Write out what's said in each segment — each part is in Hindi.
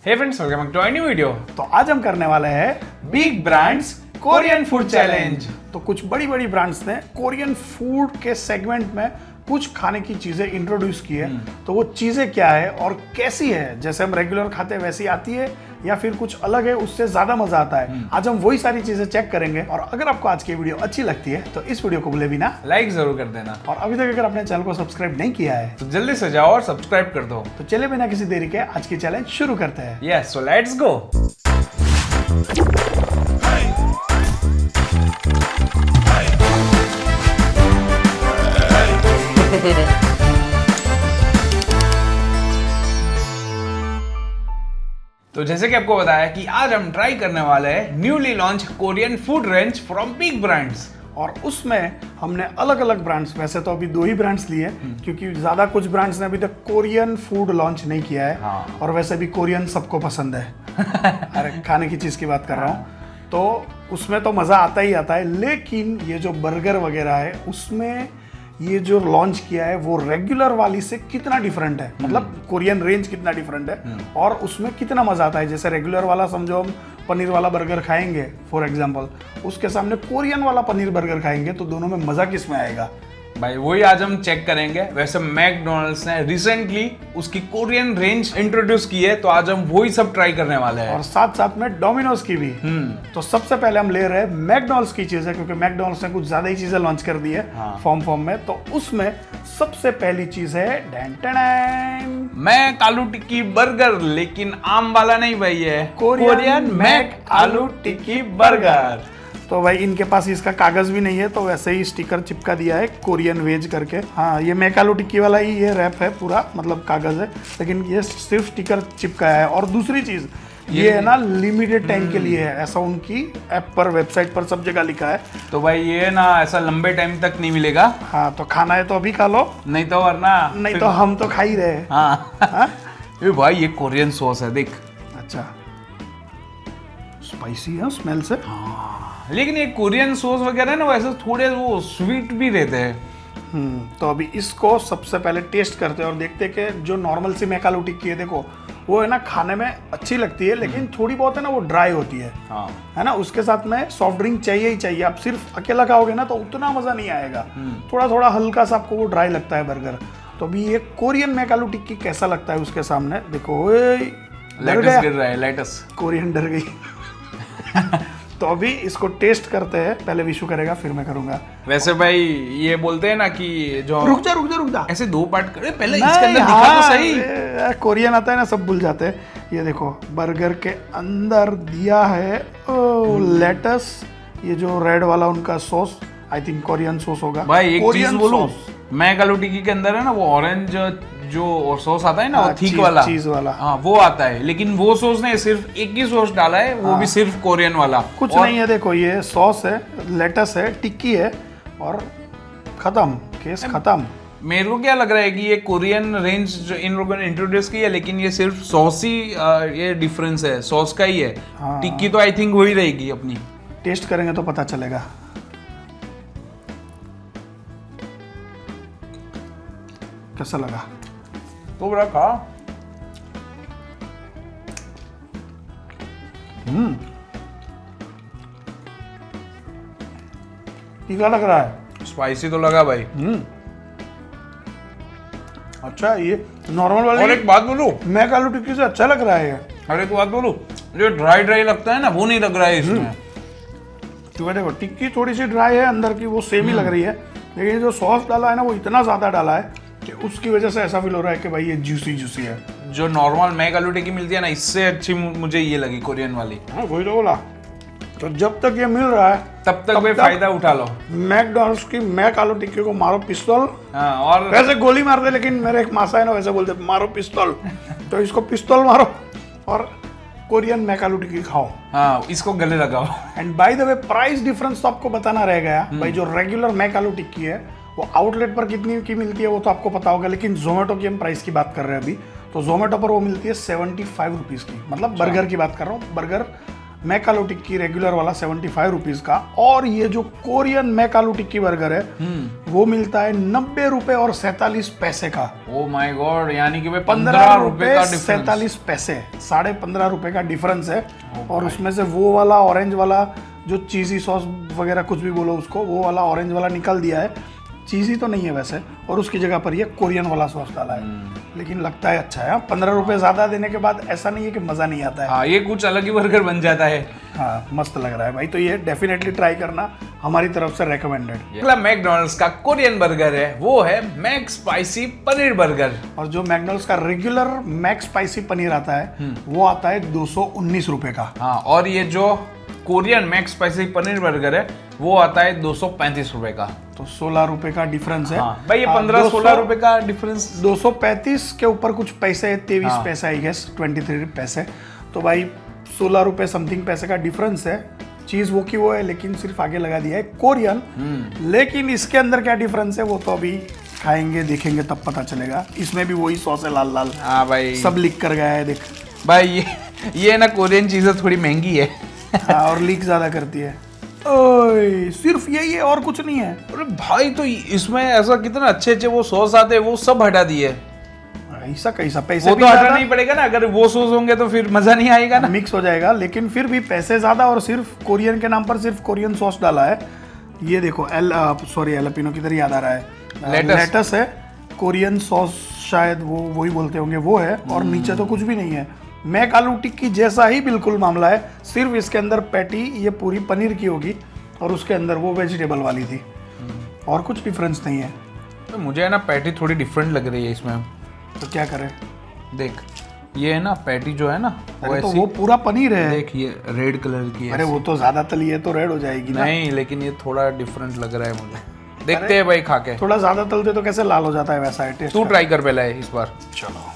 Hey friends, welcome back to a new video. तो आज हम करने वाले हैं big brands Korean food challenge. तो कुछ बड़ी बड़ी ब्रांड्स ने कोरियन फूड के सेगमेंट में कुछ खाने की चीजें इंट्रोड्यूस की है। तो वो चीजें क्या है और कैसी है, जैसे हम रेगुलर खाते हैं वैसी आती है या फिर कुछ अलग है, उससे ज्यादा मजा आता है। आज हम वही सारी चीजें चेक करेंगे। और अगर आपको आज की वीडियो अच्छी लगती है तो इस वीडियो को भूले बिना लाइक जरूर कर देना, और अभी तक अगर अपने चैनल को सब्सक्राइब नहीं किया है तो जल्दी से जाओ और सब्सक्राइब कर दो। तो चले बिना किसी देरी के आज की चैलेंज शुरू करते हैं। Yes, so let's go. तो जैसे कि आपको बताया कि आज हम ट्राई करने वाले हैं newly launch Korean food range from big brands. और उसमें हमने अलग अलग ब्रांड्स, वैसे तो अभी 2 ही ब्रांड्स लिए क्योंकि ज्यादा कुछ ब्रांड्स ने अभी तक कोरियन फूड लॉन्च नहीं किया है। हाँ। और वैसे भी कोरियन सबको पसंद है। अरे खाने की चीज की बात कर रहा हूँ, तो उसमें तो मजा आता ही आता है। लेकिन ये जो बर्गर वगैरह है उसमें ये जो लॉन्च किया है वो रेगुलर वाली से कितना डिफरेंट है, मतलब कोरियन रेंज कितना डिफरेंट है और उसमें कितना मजा आता है। जैसे रेगुलर वाला समझो हम पनीर वाला बर्गर खाएंगे फॉर एग्जांपल, उसके सामने कोरियन वाला पनीर बर्गर खाएंगे तो दोनों में मजा किस में आएगा भाई, वही आज हम चेक करेंगे। वैसे मैकडोनल्ड्स ने रिसेंटली उसकी कोरियन रेंज इंट्रोड्यूस की है, तो आज हम वही सब ट्राई करने वाले हैं और साथ साथ में डोमिनोज की भी। तो सबसे पहले हम ले रहे हैं मैकडोनल्ड्स की चीजें, क्योंकि मैकडोनल्ड्स ने कुछ ज्यादा ही चीजें लॉन्च कर दी है फॉर्म में। तो उसमें सबसे पहली चीज है मैं आलू टिक्की बर्गर, लेकिन आम वाला नहीं भाई, है कोरियन मैक आलू टिक्की बर्गर। तो भाई इनके पास इसका कागज भी नहीं है, तो वैसे ही स्टिकर चिपका दिया है कोरियन वेज करके। हाँ, ये मैक आलू टिक्की वाला ही ये रैप है पूरा, मतलब कागज है, लेकिन ये सिर्फ स्टिकर चिपकाया है। और दूसरी चीज ये है ना लिमिटेड टाइम के लिए है, ऐसा उनकी ऐप पर, वेबसाइट पर सब जगह लिखा है। तो भाई ये ना ऐसा लंबे टाइम तक नहीं मिलेगा। हाँ, तो खाना है तो अभी खा लो, नहीं तो वरना नहीं तो हम तो खा ही रहे हैं। हाँ। ये भाई ये कोरियन सॉस है, देख। अच्छा, स्पाइसी है स्मेल से। लेकिन ये कोरियन सॉस वगैरह ना वैसे थोड़े वो स्वीट भी रहते हैं। तो अभी इसको सबसे पहले टेस्ट करते हैं और देखते हैं कि जो नॉर्मल सी मैक आलू टिक्की है, देखो वो है ना खाने में अच्छी लगती है, लेकिन थोड़ी बहुत है ना वो ड्राई होती है। हाँ। है ना, उसके साथ में सॉफ्ट ड्रिंक चाहिए ही चाहिए। आप सिर्फ अकेला खाओगे ना तो उतना मजा नहीं आएगा, थोड़ा थोड़ा हल्का सा आपको वो ड्राई लगता है बर्गर। तो अभी ये कोरियन मैक आलू टिक्की कैसा लगता है उसके सामने, देखो लेटस गिर रहा है, लेटस। कोरियन डर गई। तो अभी इसको टेस्ट करते हैं, पहले विशु करेगा फिर मैं करूंगा। वैसे भाई ये बोलते हैं ना कि जो रुक जा ऐसे 2 पार्ट करे, पहले इसके अंदर दिखा तो सही। कोरियन आता है ना, सब भूल जाते हैं। ये देखो बर्गर के अंदर दिया है लेटस, ये जो रेड वाला उनका sauce, I think Korean sauce होगा भाई। एक चीज बोलूं, सॉस। मैक आलू टिक्की के अंदर है ना वो ऑरेंज जो सॉस आता है ना, वो थिक वाला, चीज वाला, हाँ वो आता है। लेकिन वो सॉस ने सिर्फ एक ही सॉस डाला है, वो भी सिर्फ कोरियन वाला। कुछ नहीं है, देखो ये सॉस है, लेटस है, टिक्की है और खत्म, केस खत्म। मेरे को क्या लग रहा है कि ये कोरियन रेंज जो इन लोगों ने इंट्रोड्यूस की है, लेकिन ये सिर्फ सॉस ही ये डिफरेंस है, सॉस का ही है। टिक्की तो आई थिंक वही रहेगी अपनी। टेस्ट करेंगे तो पता चलेगा। कैसा लगा? तो बड़ा खा। तीखा लग रहा है, स्पाइसी तो लगा भाई। अच्छा, ये नॉर्मल वाले और एक बात बोलूं, मैक आलू टिक्की से अच्छा लग रहा है ये। और एक बात बोलूं, जो ड्राई ड्राई लगता है ना वो नहीं लग रहा है इसमें। तो देखो टिक्की थोड़ी सी ड्राई है, अंदर की वो सेम ही लग रही है, लेकिन जो सॉस डाला है ना वो इतना ज्यादा डाला है कि उसकी वजह से ऐसा फील हो रहा है कि भाई ये जूसी जूसी है। जो नॉर्मल मैक आलू टिक्की मिलती है ना, इससे अच्छी मुझे ये लगी कोरियन वाली। हाँ, वही तो बोला। तो जब तक ये मिल रहा है तब तक वे फायदा उठा लो। मैकडोनल्ड्स की मैक आलू टिक्की को मारो पिस्तौल। हाँ, और वैसे गोली मार दे, लेकिन मेरे एक मासा है ना वैसे बोलते मारो पिस्तौल। तो इसको पिस्तौल मारो और कोरियन मैक आलू टिक्की खाओ। हाँ, इसको गले लगाओ। And by the way price difference तो आपको बताना रह गया भाई। जो रेगुलर मैक आलू टिक्की है वो आउटलेट पर कितनी की मिलती है वो तो आपको पता होगा, लेकिन जोमेटो की हम प्राइस की बात कर रहे हैं अभी। तो जोमेटो पर वो मिलती है 75 रुपीज़ की, मतलब बर्गर की बात कर रहा हूँ। बर्गर मैक आलू टिक्की रेगुलर वाला 75 रुपीज का, और ये जो कोरियन मैक आलू टिक्की बर्गर है वो मिलता है 90 रुपए और 47 पैसे का। ओ माय गॉड, यानी कि भाई 15 रुपए का रुपए डिफरेंस। 47 पैसे, 15.5 रुपए का डिफरेंस है। और उसमें से वो वाला ऑरेंज वाला जो चीज़ी सॉस वगैरह कुछ भी बोलो उसको, वो वाला ऑरेंज वाला निकाल दिया है, चीज़ी तो नहीं है वैसे, और उसकी जगह पर ये कोरियन वाला सॉस डाला है। लेकिन लगता है अच्छा है। 15 रुपए ज़्यादा देने के बाद ऐसा नहीं है कि मज़ा नहीं आता है। हाँ, ये कुछ अलग ही बर्गर बन जाता है। हाँ, मस्त लग रहा है भाई। तो ये डेफिनेटली ट्राई करना, हमारी तरफ से रेकमेंडेड। अगला मैकडॉनल्ड्स का कोरियन बर्गर है, वो है मैक स्पाइसी पनीर बर्गर। और जो मैकडॉनल्ड्स का रेगुलर मैक स्पाइसी पनीर आता है वो आता है 219 रुपए का। हाँ, और ये जो Korean McSpicy paneer burger है वो आता है 235 रुपए का। तो 16 रुपए का डिफरेंस है। हाँ, भाई ये 15-16 रुपए का डिफरेंस। 235 के ऊपर कुछ पैसे, 23 हाँ। पैसे आई गेस, 23 पैसे। तो भाई 16 रुपए समथिंग पैसे का डिफरेंस है। चीज वो की वो है, लेकिन सिर्फ आगे लगा दिया है कोरियन। लेकिन इसके अंदर क्या डिफरेंस है वो तो अभी खाएंगे देखेंगे तब पता चलेगा। इसमें भी वही सॉस है लाल लाल। हाँ भाई, सब लिख कर गया है देख भाई ये ना कोरियन चीजें थोड़ी महंगी है। हाँ, और लीक ज्यादा करती है। ओए, सिर्फ यही है और कुछ नहीं है। अरे भाई, तो इसमें ऐसा कितना अच्छे अच्छे वो सॉस आते हैं, वो सब हटा दिए। ऐसा कैसा, पैसे वो भी तो हटाना ज्यादा, ही पड़ेगा ना, अगर वो सॉस होंगे तो फिर मजा नहीं आएगा ना। मिक्स हो जाएगा। लेकिन फिर भी पैसे ज्यादा, और सिर्फ कोरियन के नाम पर सिर्फ कोरियन सॉस डाला है। ये देखो सॉरी एलपिनो किधर याद आ रहा है, लेटस है, कोरियन सॉस शायद वो वही बोलते होंगे, वो है। और नीचे तो कुछ भी नहीं है। मैक आलू टिक्की जैसा ही बिल्कुल मामला है, सिर्फ इसके अंदर पैटी ये पूरी पनीर की होगी और उसके अंदर वो वेजिटेबल वाली थी, और कुछ डिफरेंस नहीं है। तो मुझे है ना पैटी थोड़ी डिफरेंट लग रही है इसमें। तो क्या करें, देख ये है ना पैटी जो है ना वो अरे तो ऐसी, वो पूरा पनीर है। देख ये रेड कलर की है। अरे वो तो ज्यादा तली है तो रेड हो जाएगी ना। नहीं, लेकिन ये थोड़ा डिफरेंट लग रहा है मुझे। देखते हैं भाई खा के। थोड़ा ज्यादा तलते तो कैसे लाल हो जाता है, वैसा है टेस्ट। तू ट्राई कर पहले इस बार। चलो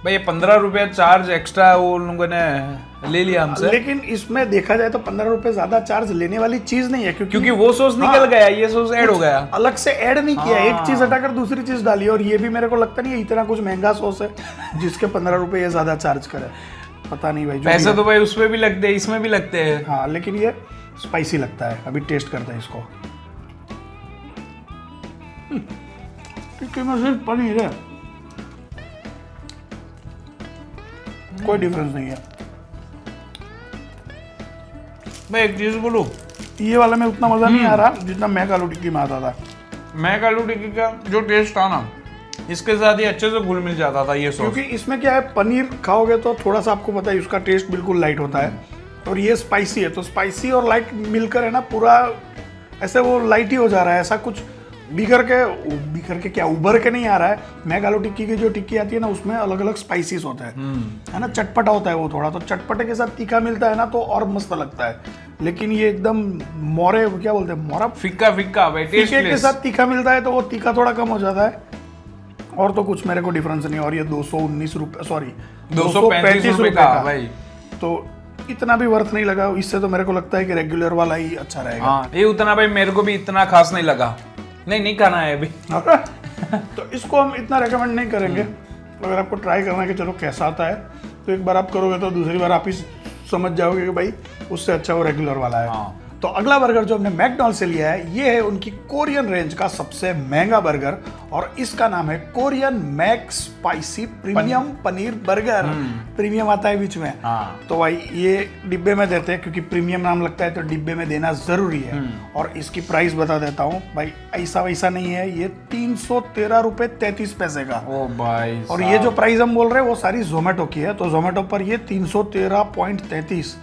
भाई, ये 15 रुपया चार्ज एक्स्ट्रा वो लोगों ने ले लिया हमसे। लेकिन इसमें देखा जाए तो 15 रुपए ज्यादा चार्ज लेने वाली चीज नहीं है, क्योंकि वो सॉस निकल गया, ये सॉस ऐड हो गया। अलग से ऐड नहीं किया, एक चीज हटाकर दूसरी चीज डाली। और ये भी मेरे को लगता नहीं है इतना कुछ महंगा सॉस है जिसके 15 रुपए ये ज्यादा चार्ज करे। पता नहीं भाई, जो पैसे भी तो भाई उसमें भी लगते हैं, इसमें भी लगते हैं। हाँ, लेकिन ये स्पाइसी लगता है। अभी टेस्ट करते हैं इसको। टिक्की में सिर्फ पनीर है, कोई डिफरेंस नहीं है। मैं एक चीज बोलूं, ये वाला में उतना मजा नहीं आ रहा जितना मैक आलू टिक्की में आता था। मैक आलू टिक्की का जो टेस्ट था ना, इसके साथ ही अच्छे से घुल मिल जाता था ये सॉस। क्योंकि इसमें क्या है, पनीर खाओगे तो थोड़ा सा आपको पता है उसका टेस्ट बिल्कुल लाइट होता है, और ये स्पाइसी है, तो स्पाइसी और लाइट मिलकर है ना पूरा ऐसे वो लाइट ही हो जा रहा है। ऐसा कुछ बिखर के क्या उभर के नहीं आ रहा है। मैक आलू टिक्की की जो टिक्की आती है ना, उसमें अलग अलग स्पाइसीज होता है ना, चटपटा होता है वो थोड़ा, तो चटपटे के साथ तीखा मिलता है ना तो और मस्त लगता है। लेकिन ये एकदम मोरे, क्या बोलते हैं, मोरा, फिक्का फिक्का भाई, तीखे के टेस्टलेस। साथ तीखा मिलता है तो वो तीखा थोड़ा कम हो जाता है। और तो कुछ मेरे को डिफरेंस नहीं। और ये 219 रुपए, सॉरी 235 रुपए का भाई। तो इतना भी वर्थ नहीं लगा। इससे तो मेरे को लगता है कि रेगुलर वाला ही अच्छा रहेगा। हाँ, ये उतना भाई मेरे को भी इतना खास नहीं लगा। नहीं खाना है अभी। तो इसको हम इतना रेकमेंड नहीं करेंगे। अगर आपको ट्राई करना है कि चलो कैसा आता है, तो एक बार आप करोगे तो दूसरी बार आप ही समझ जाओगे कि भाई उससे अच्छा वो रेगुलर वाला है। हाँ। तो अगला बर्गर जो हमने मैकडॉनल्ड से लिया है, ये है उनकी कोरियन रेंज का सबसे महंगा बर्गर, और इसका नाम है Korean McSpicy premium paneer burger. Premium आता है बीच में। हाँ। तो भाई ये डिब्बे में देते हैं, क्योंकि प्रीमियम नाम लगता है तो डिब्बे में देना जरूरी है। और इसकी प्राइस बता देता हूँ भाई, ऐसा वैसा नहीं है, ये 313 रुपए 33 पैसे का। ओ भाई, और ये जो प्राइस हम बोल रहे हैं वो सारी जोमेटो की है, तो जोमेटो पर ये 313.33,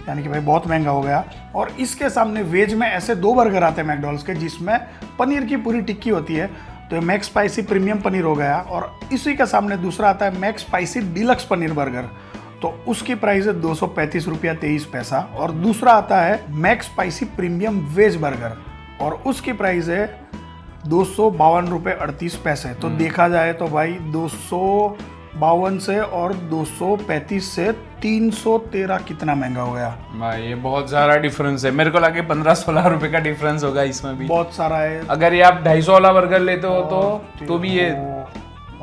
यानी कि भाई बहुत महंगा हो गया। और इसके सामने वेज में ऐसे 2 बर्गर आते हैं मैकडॉनल्ड्स के, जिसमें पनीर की पूरी टिक्की होती है, तो ये मैक स्पाइसी प्रीमियम पनीर हो गया। और इसी के सामने दूसरा आता है McSpicy deluxe paneer burger, तो उसकी प्राइस है 235 रुपया 23 पैसा। और दूसरा आता है McSpicy premium veg burger, और उसकी प्राइस है 252 रुपये 38 पैसे। तो देखा जाए तो भाई 252 से और 235 से 313 कितना महंगा हो गया भाई। ये बहुत सारा डिफरेंस है, मेरे को लगे 15-16 रुपए का डिफरेंस होगा इसमें भी। बहुत सारा है। अगर ये आप 250 वाला बर्गर लेते हो तो भी ये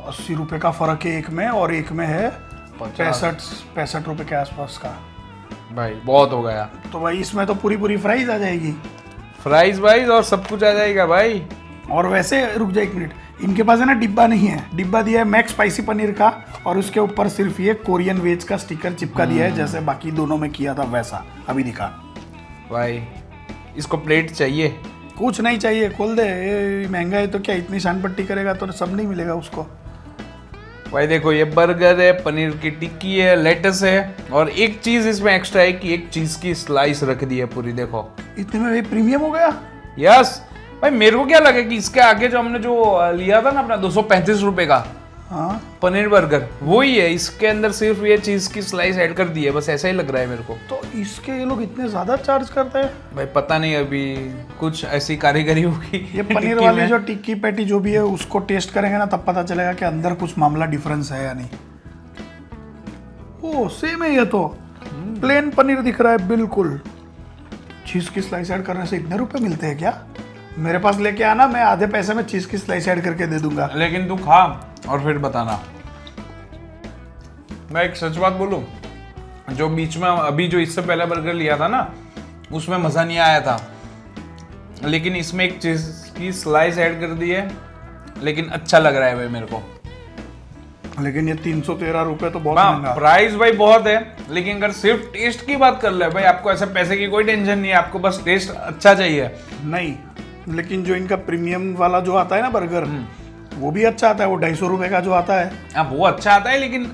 80 रुपए का फर्क है एक में, और एक में है 65 रुपए के आसपास का। भाई बहुत हो गया। तो भाई इसमें तो पूरी पूरी फ्राइज आ जाएगी। फ्राइज वाइज और सब कुछ आ जाएगा भाई। और वैसे रुक जा 1 मिनट, इनके पास है ना डिब्बा नहीं है, डिब्बा दिया है मैक्स स्पाइसी पनीर का और उसके ऊपर सिर्फ ये कोरियन वेज का स्टिकर चिपका दिया है, जैसे बाकी दोनों में किया था वैसा। अभी दिखा भाई, इसको प्लेट चाहिए? कुछ नहीं चाहिए, खोल दे। ये महंगा है तो क्या इतनी शान पट्टी करेगा तो सब नहीं मिलेगा उसको। भाई देखो, ये बर्गर है, पनीर की टिक्की है, लेटस है और एक चीज इसमें एक्स्ट्रा है कि एक चीज की स्लाइस रख दी है पूरी। देखो इतने में भाई प्रीमियम हो गया। यस भाई, मेरे को क्या लगा कि इसके आगे जो हमने जो लिया था ना अपना 235 रुपए का हाँ पनीर बर्गर, वही है। इसके अंदर सिर्फ ये चीज की स्लाइस ऐड कर दी है, बस ऐसा ही लग रहा है मेरे को। तो इसके ये लोग इतने ज्यादा चार्ज करते हैं भाई पता नहीं, अभी कुछ ऐसी कारीगरी होगी। ये पनीर वाली जो टिक्की पैटी जो भी है उसको टेस्ट करेंगे ना तब पता चलेगा कि अंदर कुछ मामला डिफरेंस है या नहीं। ओ सेम है, ये तो प्लेन पनीर दिख रहा है बिल्कुल। चीज की स्लाइस ऐड करने से इतने रुपए मिलते हैं क्या? मेरे पास लेके आना, मैं आधे पैसे में चीज की स्लाइस ऐड करके दे दूंगा। लेकिन तू खा और फिर बताना। मैं एक सच बात बोलूं, जो बीच में अभी जो इससे पहले बर्गर लिया था ना, उसमें मजा नहीं आया था, लेकिन इसमें एक चीज की स्लाइस ऐड कर दी है, लेकिन अच्छा लग रहा है भाई मेरे को। लेकिन ये 313 रुपए तो बहुत महंगा। प्राइस भाई बहुत है, लेकिन अगर सिर्फ टेस्ट की बात कर ले भाई, आपको ऐसे पैसे की कोई टेंशन नहीं है, आपको बस टेस्ट अच्छा चाहिए। नहीं, लेकिन जो इनका प्रीमियम वाला जो आता है ना बर्गर, वो भी अच्छा आता है। वो 250 रुपए का जो आता है, हाँ वो अच्छा आता है, लेकिन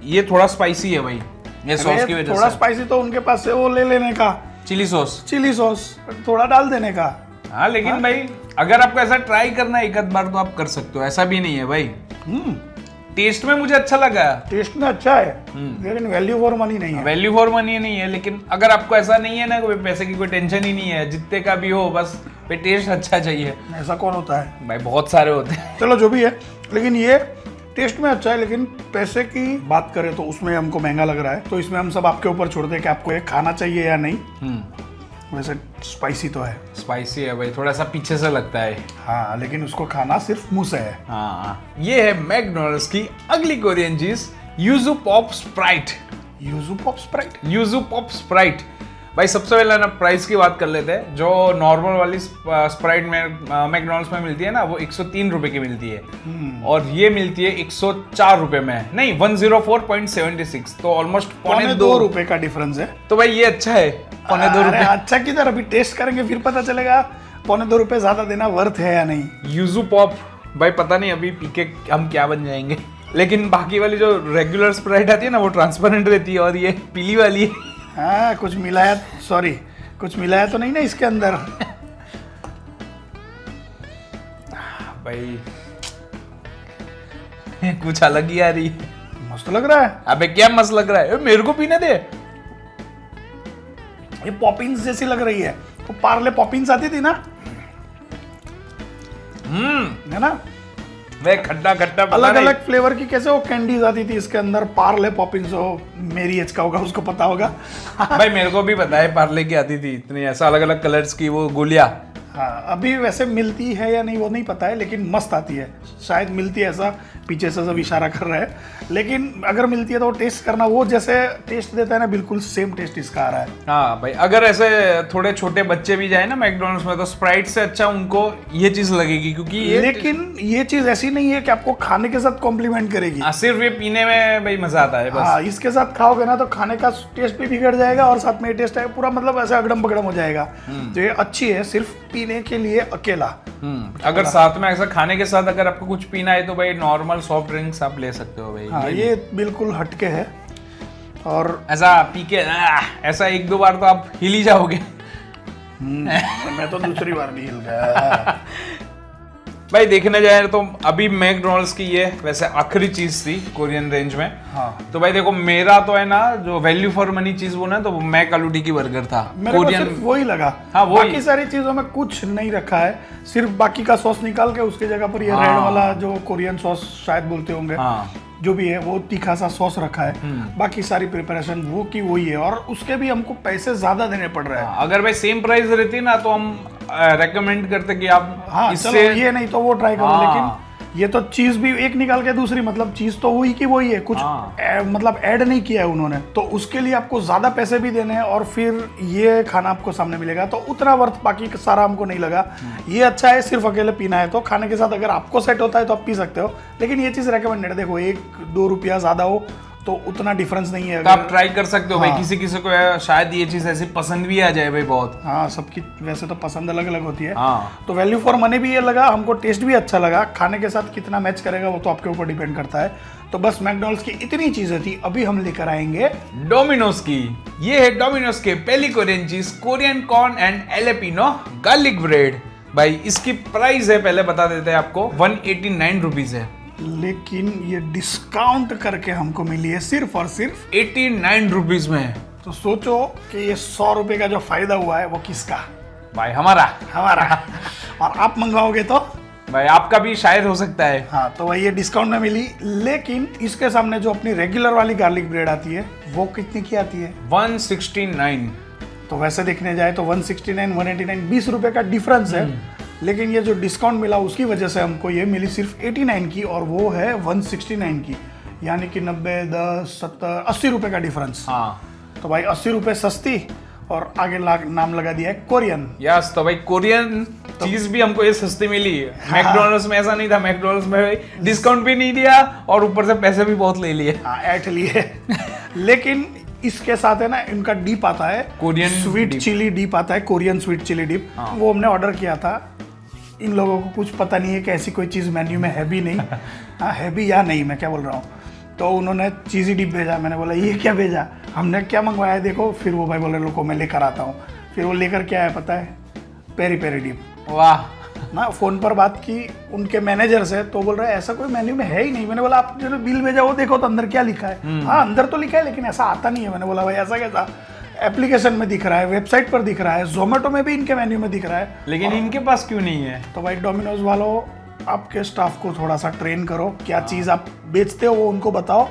ये थोड़ा स्पाइसी है भाई, ये सॉस की वजह से। थोड़ा स्पाइसी तो उनके पास से वो ले लेने का, चिली सॉस थोड़ा डाल देने का। हाँ लेकिन भाई अगर आपको ऐसा ट्राई करना है एक आध बार तो आप कर सकते हो, ऐसा भी नहीं है भाई। टेस्ट में मुझे अच्छा लगा। टेस्ट में अच्छा है, लेकिन वैल्यू फॉर मनी नहीं है। वैल्यू फॉर मनी नहीं है, लेकिन अगर आपको ऐसा नहीं है ना, कोई पैसे की कोई टेंशन ही नहीं है, जितने का भी हो, बस पे टेस्ट अच्छा चाहिए। ऐसा कौन होता है भाई? बहुत सारे होते हैं। चलो जो भी है, लेकिन ये टेस्ट में अच्छा है। लेकिन पैसे की बात करें तो उसमें हमको महंगा लग रहा है, तो इसमें हम सब आपके ऊपर छोड़ते हैं कि आपको ये खाना चाहिए या नहीं। वैसे स्पाइसी तो है, स्पाइसी है भाई, थोड़ा सा पीछे से लगता है। हाँ, लेकिन उसको खाना सिर्फ मुंह से है। हाँ, ये है मैकडॉनल्ड्स की अगली कोरियन चीज, yuzu pop Sprite. Yuzu pop Sprite. Yuzu pop Sprite भाई, सबसे पहले ना प्राइस की बात कर लेते हैं। जो नॉर्मल वाली स्प्राइट में मैकडॉनल्ड्स में मिलती है ना, वो 103 रुपए की मिलती है, और ये मिलती है 104 रुपए में, नहीं 104.76, तो ऑलमोस्ट $2 रुपए का डिफरेंस है। तो भाई ये अच्छा है, $2 रुपए। अच्छा किधर, अभी टेस्ट करेंगे फिर पता चलेगा $2 रुपए ज्यादा देना वर्थ है या नहीं। युजू पॉप भाई पता नहीं अभी पी के हम क्या बन जाएंगे, लेकिन बाकी वाली जो रेगुलर स्प्राइट आती है ना, वो ट्रांसपेरेंट रहती है, और ये पीली वाली है। हाँ, कुछ मिलाया, सॉरी कुछ मिलाया तो नहीं ना इसके अंदर। भाई कुछ अलग ही आ रही है। मस्त लग रहा है। अबे क्या मस्त लग रहा है, मेरे को पीने दे। ये पॉपिंस जैसी लग रही है, तो पार्ले पॉपिंस आती थी ना, है ना, वे खट्टा खट्टा अलग अलग फ्लेवर की कैसे वो कैंडीज आती थी इसके अंदर, पार्ले पॉपिंस। हो मेरी एज का होगा, उसको पता होगा। भाई मेरे को भी पता है पार्ले की आती थी इतनी, ऐसा अलग अलग कलर्स की वो गोलियां। हाँ, अभी वैसे मिलती है या नहीं वो नहीं पता है, लेकिन मस्त आती है। शायद मिलती है, ऐसा पीछे से सब इशारा कर रहा है, लेकिन अगर मिलती है तो टेस्ट करना, वो जैसे टेस्ट देता है ना, बिल्कुल सेम टेस्ट इसका आ रहा है। हाँ भाई, अगर ऐसे थोड़े छोटे बच्चे भी जाए ना मैकडॉनल्ड्स में, तो स्प्राइट से अच्छा उनको ये चीज लगेगी, क्योंकि ये लेकिन ये चीज ऐसी नहीं है कि आपको खाने के साथ कॉम्प्लीमेंट करेगी। सिर्फ ये पीने में भाई मजा आता है बस। हाँ, इसके साथ खाओगे ना तो खाने का टेस्ट भी बिगड़ जाएगा और साथ में टेस्ट है पूरा, मतलब ऐसे अगड़म बगड़म हो जाएगा। तो ये अच्छी है सिर्फ पीने के लिए अकेला। अगर साथ में ऐसा खाने के साथ अगर आपको कुछ पीना है तो भाई नॉर्मल सॉफ्ट ड्रिंक्स आप ले सकते हो भाई। हाँ, ये बिल्कुल हटके है, और ऐसा पी के ऐसा 1-2 बार तो आप हिल ही जाओगे। मैं तो दूसरी बार भी हिल गया। भाई देखने जाए तो अभी मैकडॉनल्ड्स की ये वैसे आखिरी चीज थी कोरियन रेंज में। हाँ, तो भाई देखो, मेरा तो है ना जो वैल्यू फॉर मनी चीज बोला तो मैक आलू टिक्की बर्गर था मेरे को सिर्फ वही लगा। हाँ, वही। बाकी सारी चीजों में कुछ नहीं रखा है, सिर्फ बाकी का सॉस निकाल के उसकी जगह पर ये रेड वाला जो कोरियन सॉस शायद बोलते होंगे, हाँ, जो भी है वो तीखा सा सॉस रखा है। बाकी सारी प्रिपरेशन वो की वही है, और उसके भी हमको पैसे ज्यादा देने पड़ रहे हैं। अगर भाई सेम प्राइस रहती ना तो हम रेकमेंड करते कि आप हाँ, इससे चलो ये नहीं तो वो ट्राई करो, हाँ। लेकिन ये तो चीज भी एक निकाल के दूसरी, मतलब चीज तो वही की वही है, कुछ मतलब ऐड नहीं किया है उन्होंने, तो उसके लिए आपको ज्यादा पैसे भी देने हैं और फिर ये खाना आपको सामने मिलेगा, तो उतना वर्थ बाकी सारा हमको नहीं लगा। ये अच्छा है, सिर्फ अकेले पीना है तो खाने के साथ अगर आपको सेट होता है तो आप पी सकते हो, लेकिन ये चीज रेकमेंडेड है। देखो 1-2 रुपया ज्यादा हो तो उतना डिफरेंस नहीं है, तो आप ट्राई कर सकते हो भाई। हाँ। किसी किसी को शायद ये चीज ऐसी पसंद भी आ जाए भाई बहुत। हाँ, सबकी वैसे तो पसंद अलग अलग होती है। हाँ। तो वैल्यू फॉर मनी भी ये लगा हमको, टेस्ट भी अच्छा लगा। खाने के साथ कितना मैच करेगा वो तो आपके ऊपर डिपेंड करता है। तो बस मैकडॉनल्ड्स की इतनी चीजें थी। अभी हम लेकर आएंगे डोमिनोज की। ये है डोमिनोज के पहली कोरियन चीज, Korean corn and jalapeno garlic bread. भाई इसकी प्राइस है, पहले बता देते हैं आपको, 189 रुपीज है, लेकिन ये डिस्काउंट करके हमको मिली है सिर्फ और सिर्फ 89 रुपीज में। तो सोचो कि ये 100 रुपए का जो फायदा हुआ है वो किसका? भाई हमारा। और आप मंगवाओगे तो भाई आपका भी शायद हो सकता है। हाँ, तो वही ये डिस्काउंट में मिली। लेकिन इसके सामने जो अपनी रेगुलर वाली गार्लिक ब्रेड आती है वो कितने की आती है? 169। तो वैसे देखने जाए तो 169, 189, 20 रुपए का डिफरेंस है। लेकिन ये जो डिस्काउंट मिला उसकी वजह से हमको ये मिली सिर्फ 89 की, और वो है 169 की, यानी कि 90, 10, 70, 80 रुपए का डिफरेंस। हाँ, तो भाई 80 रुपए सस्ती, और आगे नाम लगा दिया है कोरियन। यस। तो भाई कोरियन चीज भी हमको ये सस्ती मिली। मैकडोनल्ड्स में ऐसा नहीं था, मैकडोनल्ड्स में डिस्काउंट भी नहीं दिया और ऊपर से पैसे भी बहुत ले लिए। हाँ, ऐठ लिए। लेकिन इसके साथ है ना, इनका डीप आता है, कोरियन स्वीट चिली डीप आता है, कोरियन स्वीट चिली डीप। वो हमने ऑर्डर किया था। इन लोगों को कुछ पता नहीं है कि ऐसी कोई चीज़ मेन्यू में है भी नहीं। हाँ, है भी या नहीं, मैं क्या बोल रहा हूँ। तो उन्होंने चीज़ी डिप भेजा। मैंने बोला ये क्या भेजा, हमने क्या मंगवाया देखो। फिर वो भाई बोले रुको मैं लेकर आता हूँ। फिर वो लेकर क्या है पता है? Peri peri dip. वाह। ना फ़ोन पर बात की उनके मैनेजर से, तो बोल रहे ऐसा कोई मेन्यू में है ही नहीं। मैंने बोला आप जो बिल भेजा वो देखो तो अंदर क्या लिखा है। हाँ, अंदर तो लिखा है लेकिन ऐसा आता नहीं है। मैंने बोला भाई ऐसा कैसा? एप्लीकेशन में दिख रहा है, वेबसाइट पर दिख रहा है, जोमेटो में भी इनके मेन्यू में दिख रहा है, लेकिन इनके पास क्यों नहीं है? तो भाई डोमिनोज वालों, आपके स्टाफ को थोड़ा सा ट्रेन करो। क्या चीज़ आप बेचते हो वो उनको बताओ।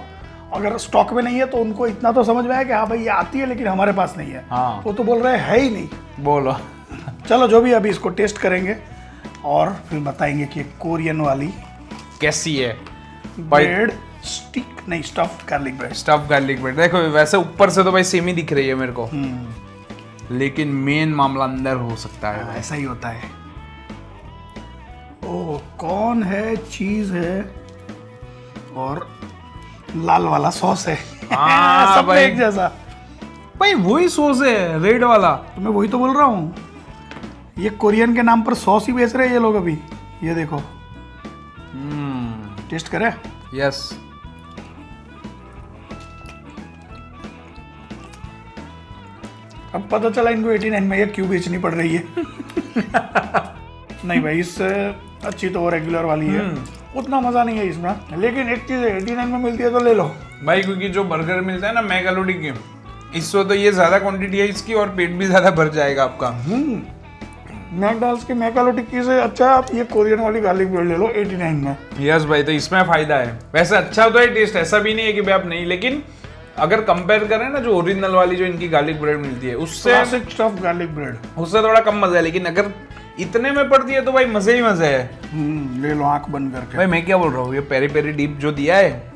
अगर स्टॉक में नहीं है तो उनको इतना तो समझ में आया कि हाँ भाई ये आती है लेकिन हमारे पास नहीं है। हाँ। वो तो बोल रहे है ही नहीं। बोलो। चलो जो भी, अभी इसको टेस्ट करेंगे और फिर बताएंगे कि कोरियन वाली कैसी है। ब्रेड स्टिक नहीं, stuffed garlic bread. Stuff garlic bread. देखो वैसे ऊपर से तो भाई सेम ही दिख रही है मेरे को, लेकिन मेन मामला अंदर हो सकता है। ऐसा ही होता है। ओह, कौन है, चीज है और लाल वाला सॉस है। हाँ, सब में भाई। एक जैसा। भाई वही सॉस है, रेड वाला। तो मैं वही तो बोल रहा हूँ, ये कोरियन के नाम पर सॉस ही बेच रहे हैं ये लोग अभी। ये देखो, टेस्ट करें? यस। अब पता चला इनको 89 में ये क्यों बेचनी पड़ रही है। नहीं भाई, इससे अच्छी तो वो रेगुलर वाली है। उतना मजा नहीं है इसमें, लेकिन एक चीज है 89 में मिलती है तो ले लो भाई, क्योंकि जो बर्गर मिलता है ना मैगालोडी की, इससे तो ये ज्यादा क्वांटिटी है इसकी और पेट भी ज्यादा भर जाएगा आपका। मैकडॉनल्ड्स की मैकालोटिकी से अच्छा आप ये कोरियन वाली गार्लिक ब्रेड ले लो 89 में। यस भाई, तो इसमें फायदा है। वैसे अच्छा तो है टेस्ट, ऐसा भी नहीं है कि भाई आप नहीं, लेकिन अगर कंपेयर करें ना जो ओरिजिनल वाली जो इनकी गार्लिक ब्रेड मिलती है उससे, क्लासिक स्टफ गार्लिक ब्रेड, उससे थोड़ा कम मजा है। लेकिन अगर इतने में पड़ती है तो भाई मजे ही मजे है। ले लो आंख बंद करके। भाई मैं क्या बोल रहा हूँ, ये पेरी पेरी डीप जो दिया है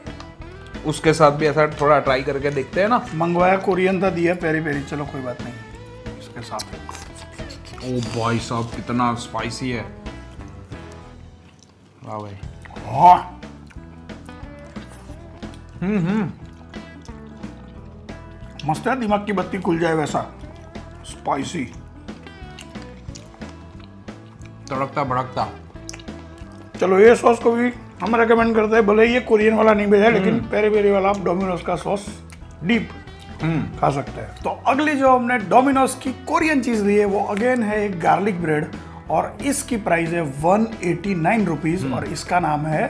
उसके साथ भी ऐसा थोड़ा ट्राई करके देखते हैं ना। मंगवाया कोरियन था, दिया पेरी पेरी, चलो कोई बात नहीं। इसके साथ ओ भाई साहब कितना स्पाइसी है। वाह भाई। हाँ, मस्त है, दिमाग की बत्ती खुल जाए वैसा स्पाइसी, तड़कता भड़कता। चलो ये सॉस को भी हम रेकमेंड करते हैं, भले ये कोरियन वाला नहीं भेजा, लेकिन पेरी पेरी वाला आप डोमिनोज का सॉस डीप खा सकते हैं। तो अगली जो हमने डोमिनोज की कोरियन चीज ली है वो अगेन है एक गार्लिक ब्रेड, और इसकी प्राइस है 189 रुपीज, और इसका नाम है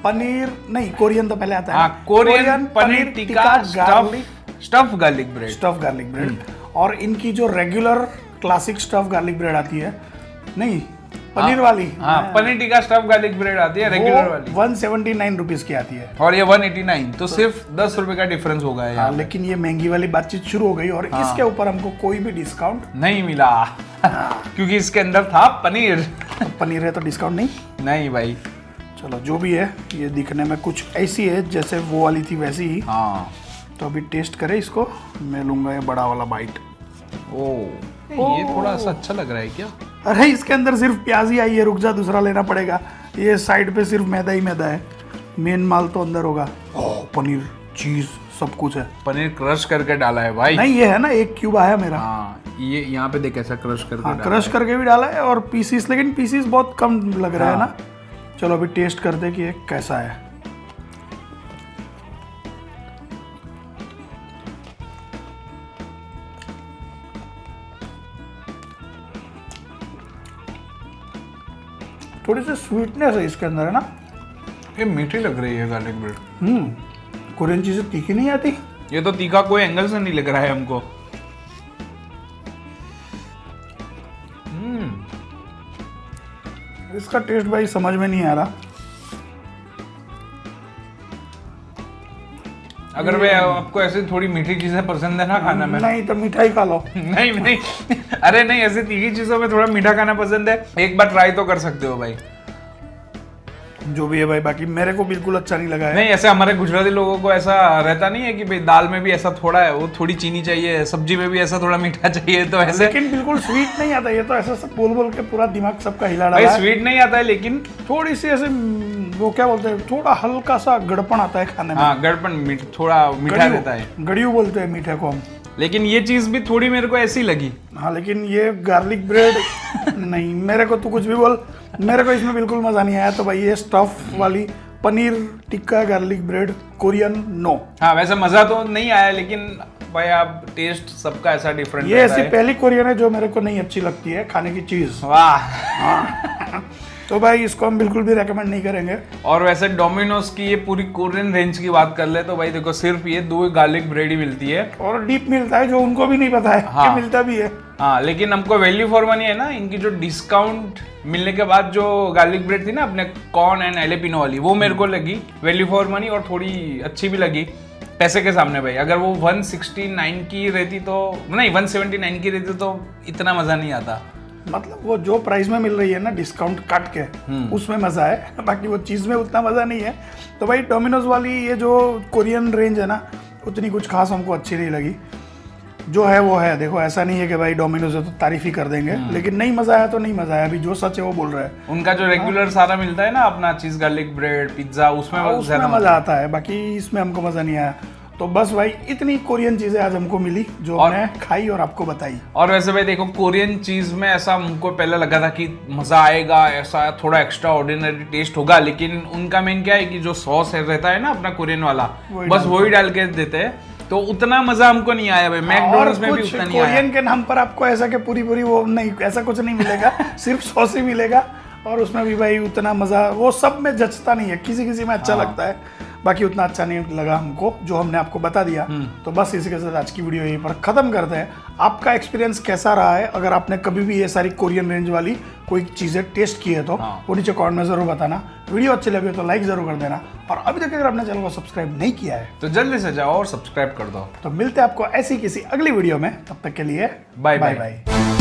पनीर नहीं, कोरियन तो पहले आता है। हाँ, Korean paneer tikka stuff garlic bread. Stuff garlic bread. और इनकी जो regular classic stuff garlic bread आती है, नहीं पनीर वाली, हाँ paneer tikka stuff garlic bread आती है रेगुलर वाली, 179 रुपीज की आती है, और ये 189, तो सिर्फ 10 रुपए का डिफरेंस होगा हाँ, यार। लेकिन ये महंगी वाली बातचीत शुरू हो गई, और इसके ऊपर हमको कोई भी डिस्काउंट नहीं मिला क्योंकि इसके अंदर था पनीर। तो पनीर है तो डिस्काउंट नहीं। नहीं भाई, चलो जो भी है, ये दिखने में कुछ ऐसी है जैसे वो वाली थी वैसी ही। हाँ। तो अभी टेस्ट करें इसको। मैं लूंगा ये बड़ा वाला बाइट। ये थोड़ा सा अच्छा लग रहा है क्या? अरे इसके अंदर सिर्फ प्याज ही आई है, रुक जा दूसरा लेना पड़ेगा। ये साइड पे सिर्फ मैदा ही मैदा है, मेन माल तो अंदर होगा। ओह, पनीर, चीज, सब कुछ है। पनीर क्रश करके डाला है भाई। नहीं, ये है ना, एक क्यूब आया मेरा। हाँ, ये यहाँ पे देख ऐसा क्रश करके हाँ, डाला क्रश है। करके भी डाला है और पीसीस, लेकिन पीसीस बहुत कम लग रहा है ना। चलो अभी टेस्ट करते हैं कि ये कैसा है। थोड़ी सी स्वीटनेस है इसके अंदर, है ना। ये मीठी लग रही है गार्लिक ब्रेड। कोरियन चीजें तीखी नहीं आती। ये तो तीखा कोई एंगल से नहीं लग रहा है हमको। इसका टेस्ट भाई समझ में नहीं आ रहा। अगर वे आपको ऐसे थोड़ी मीठी चीजें पसंद है ना खाना में, नहीं तो मिठाई खा लो। नहीं नहीं, अरे नहीं, ऐसे तीखी चीजों में थोड़ा मीठा खाना पसंद है, एक बार ट्राई तो कर सकते हो भाई। जो भी है भाई, बाकी मेरे को बिल्कुल अच्छा नहीं लगा है। नहीं, ऐसे हमारे गुजराती लोगों को ऐसा रहता नहीं है कि भाई दाल में भी ऐसा थोड़ा है, वो थोड़ी चीनी चाहिए, सब्जी में भी ऐसा थोड़ा मीठा चाहिए, तो ऐसे। लेकिन बिल्कुल स्वीट नहीं आता। ये तो ऐसा सब बोल बोल के पूरा दिमाग सबका हिला भाई डाला है। स्वीट नहीं आता है, लेकिन थोड़ी सी ऐसे वो क्या बोलते हैं, थोड़ा हल्का सा गड़पन आता है खाने में। हाँ, गड़पन थोड़ा मीठा रहता है। गड़ियू बोलते हैं मीठे को हम। लेकिन ये चीज भी थोड़ी मेरे को ऐसी लगी। हाँ, लेकिन ये गार्लिक ब्रेड नहीं, मेरे को तो कुछ भी बोल, मेरे को इसमें बिल्कुल मजा नहीं आया। तो भाई ये स्टफ वाली paneer tikka garlic bread Korean no. हाँ, वैसे मजा तो नहीं आया, लेकिन भाई आप टेस्ट सबका ऐसा डिफरेंट ये ऐसी पहली कोरियन है जो मेरे को नहीं अच्छी लगती है खाने की चीज। वाह। तो भाई इसको हम बिल्कुल भी रेकमेंड नहीं करेंगे। और वैसे डोमिनोज की ये पूरी कोरियन रेंज की बात कर ले तो भाई देखो, सिर्फ ये 2 गार्लिक ब्रेड ही मिलती है, और डीप मिलता है जो उनको भी नहीं पता है हाँ। कि मिलता भी है। हाँ, लेकिन हमको वैल्यू फॉर मनी है ना, इनकी जो डिस्काउंट मिलने के बाद जो गार्लिक ब्रेड थी ना अपने कॉर्न एंड एलेपिनो वाली, वो मेरे को लगी वैल्यू फॉर मनी और थोड़ी अच्छी भी लगी पैसे के सामने भाई। अगर वो 169 की रहती तो नहीं, 179 की रहती तो इतना मजा नहीं आता। मतलब वो जो प्राइस में मिल रही है ना डिस्काउंट काट के, उसमें मजा है, बाकी वो चीज में उतना मजा नहीं है। तो भाई डोमिनोज वाली ये जो कोरियन रेंज है ना, उतनी कुछ खास हमको अच्छी नहीं लगी। जो है वो है। देखो, ऐसा नहीं है कि भाई डोमिनोज है तो तारीफ ही कर देंगे, लेकिन नहीं मजा आया तो नहीं मजा आया। अभी जो सच है वो बोल रहे हैं। उनका जो रेगुलर सारा मिलता है ना अपना चीज गार्लिक ब्रेड पिज्जा, उसमें ज्यादा मजा आता है, बाकी इसमें हमको मजा नहीं आया। तो बस भाई इतनी कोरियन चीजें आज हमको मिली जो हमने खाई और आपको बताई। और वैसे भाई देखो, कोरियन चीज में ऐसा हमको पहले लगा था कि मजा आएगा, ऐसा थोड़ा एक्स्ट्रा ऑर्डिनरी टेस्ट होगा, लेकिन उनका मेन क्या है कि जो सॉस है रहता है ना अपना कोरियन वाला, बस वही डाल के देते हैं, तो उतना मजा हमको नहीं आया भाई। मैकडॉनल्ड्स में भी उतना नहीं आया। कोरियन के नाम पर आपको ऐसा कि पूरी वो नहीं, ऐसा कुछ नहीं मिलेगा। सिर्फ सॉस ही मिलेगा, और उसमें भी भाई उतना मजा वो सब में जचता नहीं है। किसी किसी में अच्छा लगता है, बाकी उतना अच्छा नहीं लगा हमको जो हमने आपको बता दिया। तो बस इसी के साथ आज की वीडियो यहीं पर खत्म करते हैं। आपका एक्सपीरियंस कैसा रहा है? अगर आपने कभी भी ये सारी कोरियन रेंज वाली कोई चीजें टेस्ट की है तो वो नीचे कमेंट में जरूर बताना। वीडियो अच्छी लगे तो लाइक जरूर कर देना, और अभी तक अगर आपने चैनल को सब्सक्राइब नहीं किया है तो जल्दी से जाओ और सब्सक्राइब कर दो। तो मिलते हैं आपको ऐसी किसी अगली वीडियो में। तब तक के लिए बाय बाय बाय। बाय।